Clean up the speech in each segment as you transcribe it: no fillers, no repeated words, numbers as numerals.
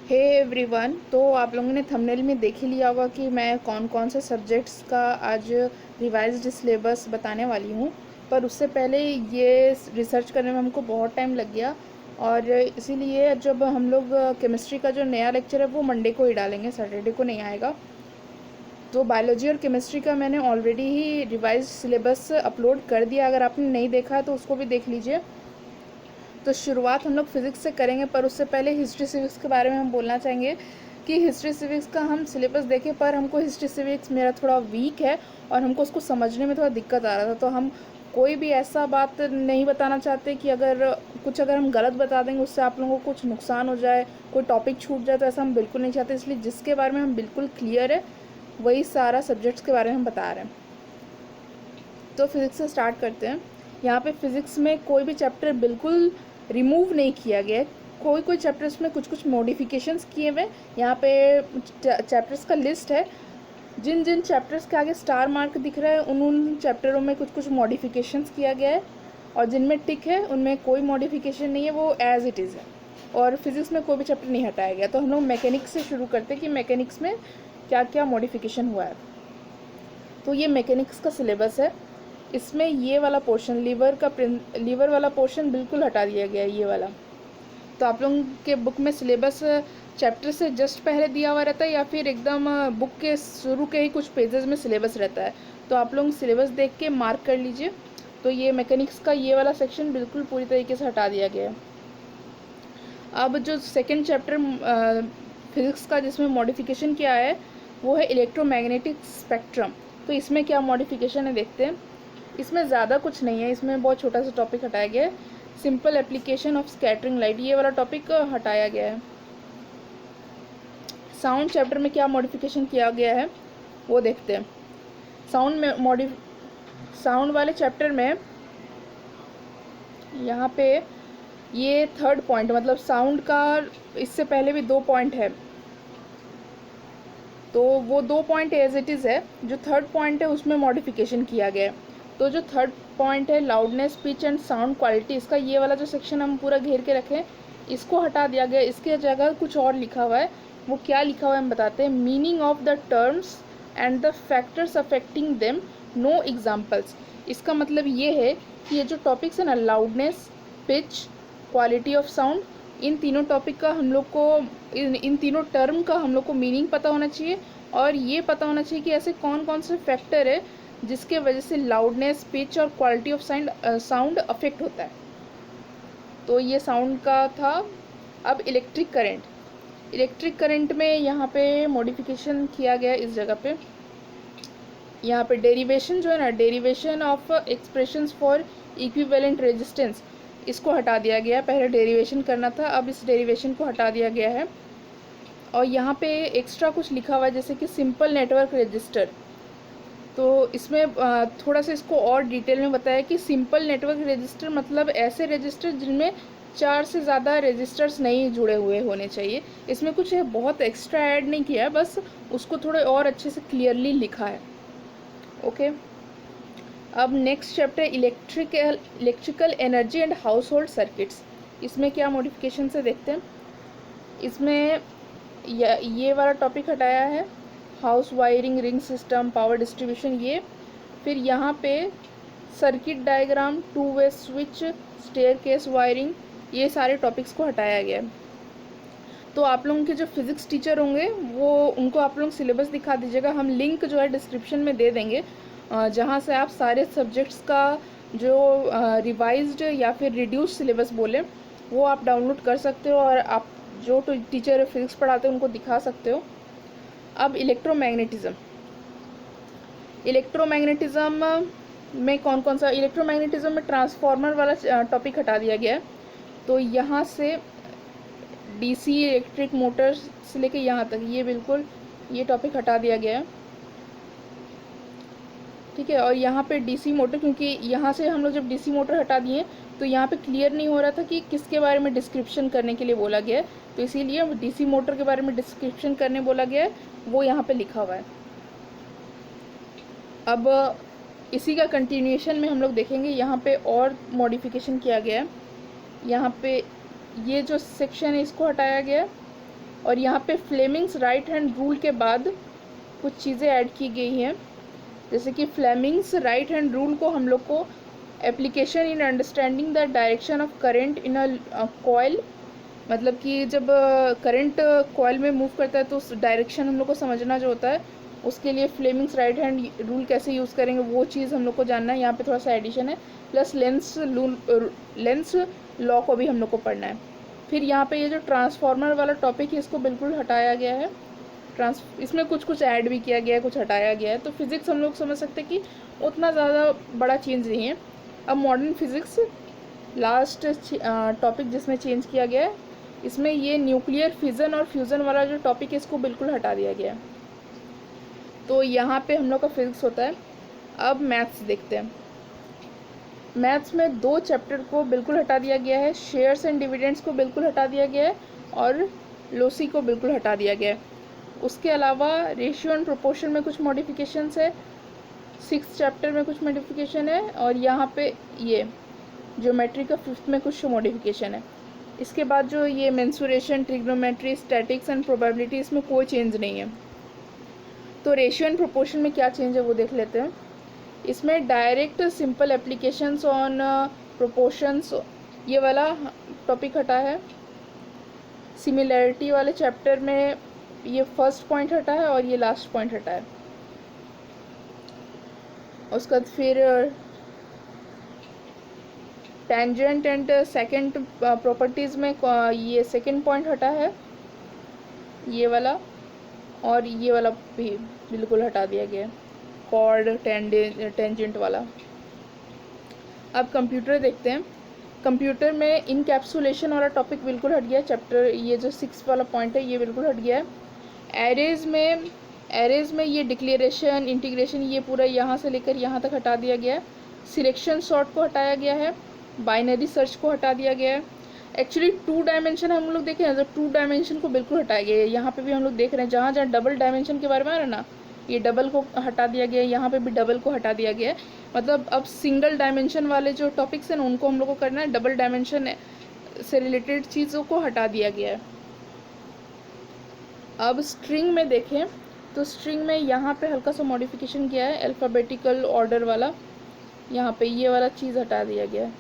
Hey everyone, तो आप लोगों ने थंबनेल में देख ही लिया होगा कि मैं कौन कौन से सब्जेक्ट्स का आज रिवाइज्ड सिलेबस बताने वाली हूँ। पर उससे पहले ये रिसर्च करने में हमको बहुत टाइम लग गया, और इसीलिए जब हम लोग केमिस्ट्री का जो नया लेक्चर है वो मंडे को ही डालेंगे, सैटरडे को नहीं आएगा। तो बायोलॉजी और केमिस्ट्री का मैंने ऑलरेडी ही रिवाइज्ड सिलेबस अपलोड कर दिया, अगर आपने नहीं देखा है तो उसको भी देख लीजिए। तो शुरुआत हम लोग फिज़िक्स से करेंगे, पर उससे पहले हिस्ट्री सिविक्स के बारे में हम बोलना चाहेंगे कि हिस्ट्री सिविक्स का हम सिलेबस देखें, पर हमको हिस्ट्री सिविक्स मेरा थोड़ा वीक है और हमको उसको समझने में थोड़ा दिक्कत आ रहा था। तो हम कोई भी ऐसा बात नहीं बताना चाहते कि अगर हम गलत बता देंगे उससे आप लोगों को कुछ नुकसान हो जाए, कोई टॉपिक छूट जाए, तो ऐसा हम बिल्कुल नहीं चाहते। इसलिए जिसके बारे में हम बिल्कुल क्लियर है वही सारा सब्जेक्ट्स के बारे में हम बता रहे हैं। तो फिज़िक्स से स्टार्ट करते हैं। यहाँ पे फिज़िक्स में कोई भी चैप्टर बिल्कुल रिमूव नहीं किया गया है। कोई कोई चैप्टर्स में कुछ कुछ मॉडिफिकेशंस किए हुए। यहाँ पे चैप्टर्स का लिस्ट है। जिन जिन चैप्टर्स के आगे स्टार मार्क दिख रहा है उन उन चैप्टरों में कुछ कुछ मॉडिफिकेशंस किया गया है, और जिनमें टिक है उनमें कोई मॉडिफिकेशन नहीं है, वो एज इट इज़ है। और फिज़िक्स में कोई भी चैप्टर नहीं हटाया गया। तो हम लोग मैकेनिक्स से शुरू करते हैं कि मैकेनिक्स में क्या क्या मॉडिफिकेशन हुआ है। तो ये मैकेनिक्स का सिलेबस है। इसमें ये वाला पोर्शन लीवर वाला पोर्शन बिल्कुल हटा दिया गया है, ये वाला। तो आप लोगों के बुक में सिलेबस चैप्टर से जस्ट पहले दिया हुआ रहता है, या फिर एकदम बुक के शुरू के ही कुछ पेजेस में सिलेबस रहता है। तो आप लोग सिलेबस देख के मार्क कर लीजिए। तो ये मैकेनिक्स का ये वाला सेक्शन बिल्कुल पूरी तरीके से हटा दिया गया है। अब जो सेकेंड चैप्टर फिज़िक्स का जिसमें मॉडिफिकेशन किया है वो है इलेक्ट्रोमैग्नेटिक स्पेक्ट्रम। तो इसमें क्या मॉडिफिकेशन है देखते हैं। इसमें ज़्यादा कुछ नहीं है, इसमें बहुत छोटा सा टॉपिक हटाया गया है। Simple application of scattering light, ये वाला टॉपिक हटाया गया है। साउंड चैप्टर में क्या मॉडिफिकेशन किया गया है वो देखते हैं। साउंड वाले चैप्टर में यहाँ पे ये थर्ड पॉइंट, मतलब साउंड का इससे पहले भी 2 पॉइंट है, तो वो 2 पॉइंट एज इट इज़ है। जो थर्ड पॉइंट है उसमें मॉडिफिकेशन किया गया है। तो जो थर्ड पॉइंट है loudness, pitch and sound quality, इसका ये वाला जो सेक्शन हम पूरा घेर के रखें, इसको हटा दिया गया। इसके जगह कुछ और लिखा हुआ है। वो क्या लिखा हुआ है हम बताते हैं। Meaning of the terms and the factors affecting them, no examples. इसका मतलब ये है कि ये जो टॉपिक्स है ना, loudness, pitch, quality of sound, इन तीनों टॉपिक का हम लोग को इन तीनों टर्म का हम लोग को मीनिंग पता होना चाहिए, और ये पता होना चाहिए कि ऐसे कौन कौन से फैक्टर है जिसके वजह से लाउडनेस, पिच और क्वालिटी ऑफ साउंड अफेक्ट होता है। तो ये साउंड का था। अब इलेक्ट्रिक करंट में यहाँ पे मॉडिफिकेशन किया गया इस जगह पे। यहाँ पे डेरिवेशन जो है ना, derivation of expressions for equivalent resistance, इसको हटा दिया गया। पहले डेरिवेशन करना था, अब इस डेरिवेशन को हटा दिया गया है। और यहाँ पे एक्स्ट्रा कुछ लिखा हुआ है, जैसे कि सिंपल नेटवर्क रजिस्टर। तो इसमें थोड़ा सा इसको और डिटेल में बताया कि सिंपल नेटवर्क रजिस्टर मतलब ऐसे रजिस्टर जिनमें 4 से ज़्यादा रजिस्टर्स नहीं जुड़े हुए होने चाहिए। इसमें कुछ बहुत एक्स्ट्रा ऐड नहीं किया है, बस उसको थोड़े और अच्छे से क्लियरली लिखा है। ओके। अब next chapter electrical energy and house hold circuits. इसमें क्या मॉडिफिकेशन से देखते हैं। इसमें ये वाला टॉपिक हटाया है, house wiring, ring system, power distribution, ये। फिर यहाँ पे circuit diagram, 2 way switch, staircase wiring, ये सारे टॉपिक्स को हटाया गया है। तो आप लोगों के जो फिज़िक्स टीचर होंगे वो उनको आप लोग सिलेबस दिखा दीजिएगा। हम लिंक जो है डिस्क्रिप्शन में दे देंगे, जहाँ से आप सारे सब्जेक्ट्स का जो रिवाइज्ड या फिर रिड्यूस सिलेबस बोले वो आप डाउनलोड कर सकते हो, और आप जो टीचर फिज़िक्स पढ़ाते हैं उनको दिखा सकते हो। अब इलेक्ट्रोमैग्नेटिज़म में कौन कौन सा, इलेक्ट्रोमैग्नेटिज़म में ट्रांसफार्मर वाला टॉपिक हटा दिया गया है। तो यहाँ से डीसी इलेक्ट्रिक मोटर से लेके यहाँ तक ये टॉपिक हटा दिया गया है। ठीक है। और यहाँ पे डीसी मोटर, क्योंकि यहाँ से हम लोग जब डीसी मोटर हटा दिए तो यहाँ पे क्लियर नहीं हो रहा था कि किसके बारे में डिस्क्रिप्शन करने के लिए बोला गया है, तो इसीलिए डीसी मोटर के बारे में डिस्क्रिप्शन करने बोला गया है, वो यहाँ पे लिखा हुआ है। अब इसी का कंटिन्यूएशन में हम लोग देखेंगे, यहाँ पे और मॉडिफिकेशन किया गया है। यहाँ पे ये जो सेक्शन है इसको हटाया गया है, और यहाँ पे फ्लेमिंग्स राइट हैंड रूल के बाद कुछ चीज़ें ऐड की गई हैं, जैसे कि फ्लेमिंग्स राइट हैंड रूल को हम लोग को application in understanding the direction of current in a coil, मतलब कि जब करंट कॉइल में मूव करता है तो उस डायरेक्शन हम लोग को समझना जो होता है, उसके लिए फ्लेमिंग्स राइट हैंड रूल कैसे यूज़ करेंगे वो चीज़ हम लोग को जानना है। यहाँ पे थोड़ा सा एडिशन है, प्लस लेंस लॉ को भी हम लोग को पढ़ना है। फिर यहाँ पे ये जो ट्रांसफार्मर वाला टॉपिक है इसको बिल्कुल हटाया गया है, इसमें कुछ ऐड भी किया गया है, कुछ हटाया गया है। तो फिज़िक्स हम लोग समझ सकते हैं कि उतना ज़्यादा बड़ा चेंज नहीं है। अब मॉडर्न फिज़िक्स लास्ट टॉपिक जिसमें चेंज किया गया है, इसमें ये न्यूक्लियर फिज़न और फ्यूज़न वाला जो टॉपिक है इसको बिल्कुल हटा दिया गया है। तो यहाँ पे हम लोग का फिज़िक्स होता है। अब मैथ्स देखते हैं। मैथ्स में 2 चैप्टर को बिल्कुल हटा दिया गया है, शेयर्स एंड डिविडेंड्स को बिल्कुल हटा दिया गया है और लोसी को बिल्कुल हटा दिया गया है। उसके अलावा रेशियो एंड प्रोपोर्शन में कुछ मॉडिफिकेशंस है, 6th चैप्टर में कुछ मॉडिफिकेशन है, और यहाँ पे ये ज्योमेट्री का 5th में कुछ मॉडिफिकेशन है। इसके बाद जो ये mensuration, trigonometry, statics and probability, इसमें कोई चेंज नहीं है। तो रेशियो एंड प्रोपोर्शन में क्या चेंज है वो देख लेते हैं। इसमें direct simple applications on proportions ये वाला टॉपिक हटा है। सिमिलैरिटी वाले चैप्टर में ये फर्स्ट पॉइंट हटा है और ये लास्ट पॉइंट हटा है। उसके बाद फिर टेंजेंट एंड सेकंड प्रॉपर्टीज़ में ये सेकंड पॉइंट हटा है, ये वाला, और ये वाला भी बिल्कुल हटा दिया गया, कॉर्ड टेंजेंट वाला। अब कंप्यूटर देखते हैं। कंप्यूटर में इनकैप्सुलेशन वाला टॉपिक बिल्कुल हट गया, चैप्टर ये जो 6 वाला पॉइंट है ये बिल्कुल हट गया है। एरेज में ये डिक्लेरेशन, इंटीग्रेशन, ये पूरा यहाँ से लेकर यहाँ तक हटा दिया गया है। सिलेक्शन सॉर्ट को हटाया गया है, बाइनरी सर्च को हटा दिया गया है। एक्चुअली 2 डायमेंशन हम लोग देखें तो 2 डायमेंशन को बिल्कुल हटाया गया है। यहाँ पे भी हम लोग देख रहे हैं जहाँ जहाँ डबल डायमेंशन के बारे में आ रहा है ना, ये डबल को हटा दिया गया है, यहाँ पे भी डबल को हटा दिया गया है। मतलब अब सिंगल डायमेंशन वाले जो टॉपिक्स हैं ना उनको हम लोग को करना है, डबल डायमेंशन से रिलेटेड चीज़ों को हटा दिया गया है। अब स्ट्रिंग में देखें तो स्ट्रिंग में यहाँ पे हल्का सा मॉडिफिकेशन किया है, अल्फ़ाबेटिकल ऑर्डर वाला, यहाँ पे ये वाला चीज़ हटा दिया गया है।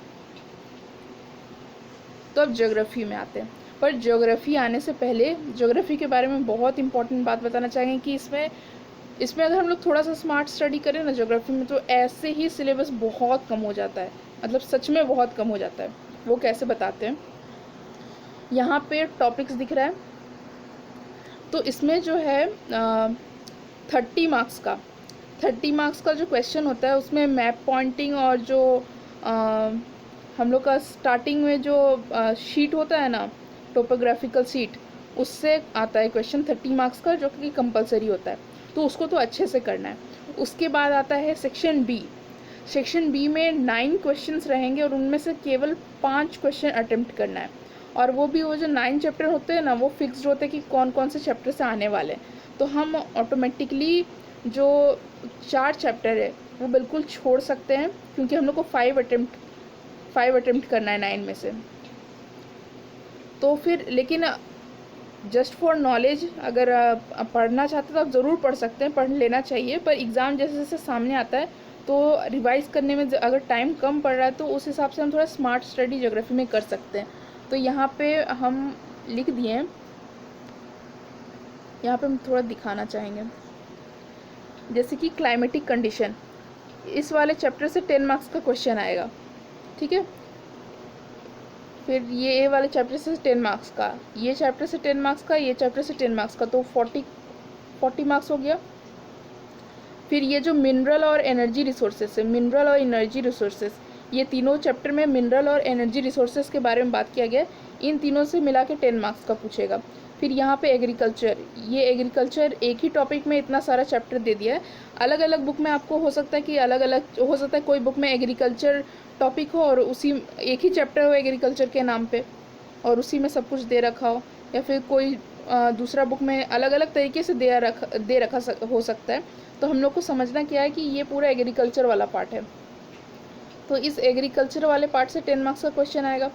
तो अब ज्योग्राफी में आते हैं, पर ज्योग्राफी आने से पहले ज्योग्राफी के बारे में बहुत इंपॉर्टेंट बात बताना चाहेंगे कि इसमें अगर हम लोग थोड़ा सा स्मार्ट स्टडी करें ना ज्योग्राफी में, तो ऐसे ही सिलेबस बहुत कम हो जाता है, मतलब सच में बहुत कम हो जाता है। वो कैसे बताते हैं, यहाँ पे टॉपिक्स दिख रहा है, तो इसमें जो है 30 मार्क्स का जो क्वेश्चन होता है उसमें मैप पॉइंटिंग और जो हम लोग का स्टार्टिंग में जो शीट होता है ना, टोपोग्राफिकल शीट, उससे आता है क्वेश्चन 30 मार्क्स का, जो कि कंपलसरी होता है, तो उसको तो अच्छे से करना है। उसके बाद आता है सेक्शन बी में 9 क्वेश्चंस रहेंगे और उनमें से केवल 5 क्वेश्चन अटेम्प्ट करना है, और वो भी वो जो 9 चैप्टर होते हैं ना वो फिक्स्ड होते हैं कि कौन कौन से चैप्टर से आने वाले हैं। तो हम ऑटोमेटिकली जो 4 चैप्टर है वो बिल्कुल छोड़ सकते हैं, क्योंकि हम लोग को 5 अटेम्प्ट करना है 9 में से। तो फिर लेकिन जस्ट फॉर नॉलेज अगर आप पढ़ना चाहते तो आप ज़रूर पढ़ सकते हैं, पढ़ लेना चाहिए, पर एग्ज़ाम जैसे जैसे सामने आता है तो रिवाइज़ करने में अगर टाइम कम पड़ रहा है तो उस हिसाब से हम थोड़ा स्मार्ट स्टडी ज्योग्राफी में कर सकते हैं। तो यहाँ पे हम लिख दिए हैं, यहाँ पे हम थोड़ा दिखाना चाहेंगे, जैसे कि क्लाइमेटिक कंडीशन, इस वाले चैप्टर से 10 मार्क्स का क्वेश्चन आएगा, ठीक है। फिर ये वाले चैप्टर से 10 मार्क्स का, ये चैप्टर से 10 मार्क्स का, ये चैप्टर से 10 मार्क्स का, तो 40 मार्क्स हो गया। फिर ये जो मिनरल और एनर्जी रिसोर्सेज है, मिनरल और एनर्जी रिसोर्सेज, ये तीनों चैप्टर में मिनरल और एनर्जी रिसोर्सेज के बारे में बात किया गया, इन तीनों से मिला के 10 मार्क्स का पूछेगा। फिर यहाँ पे एग्रीकल्चर, ये एग्रीकल्चर एक ही टॉपिक में इतना सारा चैप्टर दे दिया है। अलग अलग बुक में आपको हो सकता है कि अलग अलग हो सकता है, कोई बुक में एग्रीकल्चर टॉपिक हो और उसी एक ही चैप्टर हो एग्रीकल्चर के नाम पे और उसी में सब कुछ दे रखा हो, या फिर कोई दूसरा बुक में अलग अलग तरीके से दे रखा हो सकता है। तो हम लोग को समझना क्या है कि ये पूरा एग्रीकल्चर वाला पार्ट है, तो इस एग्रीकल्चर वाले पार्ट से 10 मार्क्स का क्वेश्चन आएगा।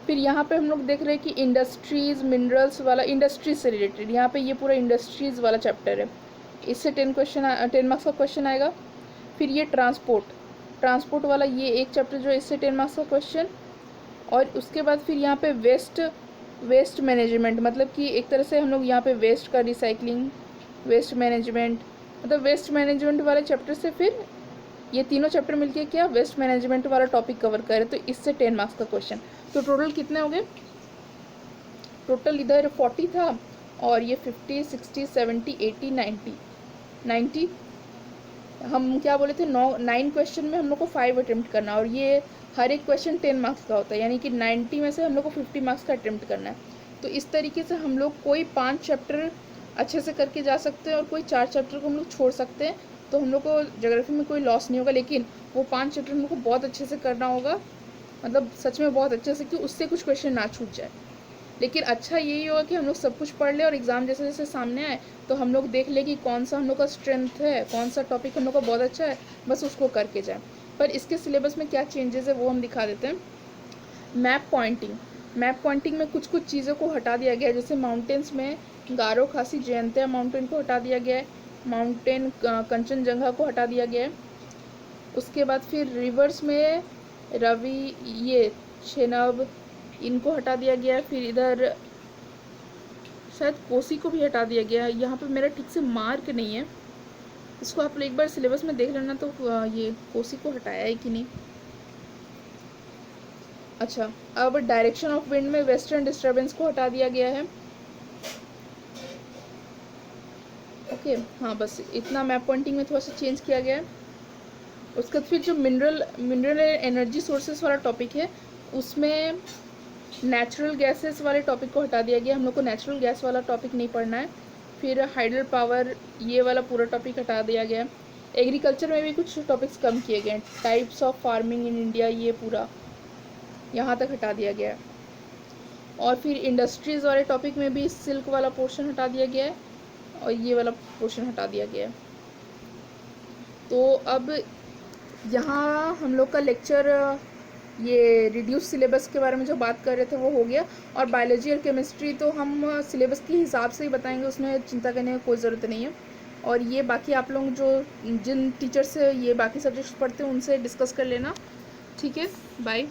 फिर यहाँ पे हम लोग देख रहे हैं कि इंडस्ट्रीज़ मिनरल्स वाला, इंडस्ट्रीज से रिलेटेड, यहाँ पे ये पूरा इंडस्ट्रीज़ वाला चैप्टर है, इससे 10 मार्क्स का क्वेश्चन आएगा। फिर ये ट्रांसपोर्ट वाला ये एक चैप्टर जो है, इससे 10 मार्क्स का क्वेश्चन। और उसके बाद फिर यहाँ पे वेस्ट मैनेजमेंट, मतलब कि एक तरह से हम लोग यहाँ पे वेस्ट का रिसाइकलिंग, वेस्ट मैनेजमेंट, मतलब वेस्ट मैनेजमेंट वाले चैप्टर से फिर ये तीनों चैप्टर मिलके क्या वेस्ट मैनेजमेंट वाला टॉपिक कवर करे, तो इससे 10 मार्क्स का क्वेश्चन। तो टोटल कितने हो गए? टोटल इधर 40 था और ये 50, 60, 70, 80, 90 हम क्या बोले थे, 9 क्वेश्चन में हम लोग को 5 अटेम्प्ट करना, और ये हर एक क्वेश्चन 10 मार्क्स का होता है, यानी कि 90 में से हम लोग को 50 मार्क्स का अटेम्प्ट करना है। तो इस तरीके से हम लोग कोई 5 चैप्टर अच्छे से करके जा सकते हैं और कोई 4 चैप्टर को हम लोग छोड़ सकते हैं, तो हम लोग को ज्योग्राफी में कोई लॉस नहीं होगा। लेकिन वो 5 चैप्टर हम लोग को बहुत अच्छे से करना होगा, मतलब सच में बहुत अच्छे से, कि उससे कुछ क्वेश्चन ना छूट जाए। लेकिन अच्छा यही होगा कि हम लोग सब कुछ पढ़ ले और एग्ज़ाम जैसे जैसे सामने आए तो हम लोग देख ले कि कौन सा हम लोग का स्ट्रेंथ है, कौन सा टॉपिक हम लोग का बहुत अच्छा है, बस उसको करके जाए। पर इसके सिलेबस में क्या चेंजेस है वो हम दिखा देते हैं। मैप पॉइंटिंग में कुछ कुछ चीज़ों को हटा दिया गया है, जैसे माउंटेन्स में गारो खासी जयंतिया माउंटेन को हटा दिया गया है, माउंटेन कंचनजंगा को हटा दिया गया है। उसके बाद फिर रिवर्स में रवि, ये चेनाब, इनको हटा दिया गया है। फिर इधर शायद कोसी को भी हटा दिया गया है, यहाँ पे मेरा ठीक से मार्क नहीं है, इसको आप एक बार सिलेबस में देख लेना तो ये कोसी को हटाया है कि नहीं। अच्छा, अब डायरेक्शन ऑफ विंड में वेस्टर्न डिस्टर्बेंस को हटा दिया गया है। ओके, हाँ बस इतना मैप पॉइंटिंग में थोड़ा सा चेंज किया गया है। उसके बाद फिर जो मिनरल एनर्जी सोर्सेस वाला टॉपिक है, उसमें नेचुरल गैसेस वाले टॉपिक को हटा दिया गया, हम लोग को नेचुरल गैस वाला टॉपिक नहीं पढ़ना है। फिर हाइडल पावर, ये वाला पूरा टॉपिक हटा दिया गया। एग्रीकल्चर में भी कुछ टॉपिक्स कम किए गए, types of farming in India, ये पूरा यहाँ तक हटा दिया गया है। और फिर इंडस्ट्रीज़ वाले टॉपिक में भी सिल्क वाला पोर्शन हटा दिया गया है और ये वाला पोर्शन हटा दिया गया है। तो अब यहाँ हम लोग का लेक्चर, ये रिड्यूस सिलेबस के बारे में जो बात कर रहे थे वो हो गया। और बायोलॉजी और केमिस्ट्री तो हम सिलेबस के हिसाब से ही बताएंगे, उसमें चिंता करने की कोई ज़रूरत नहीं है। और ये बाकी आप लोग जो जिन टीचर से ये बाकी सब्जेक्ट्स पढ़ते हैं उनसे डिस्कस कर लेना, ठीक है, बाय।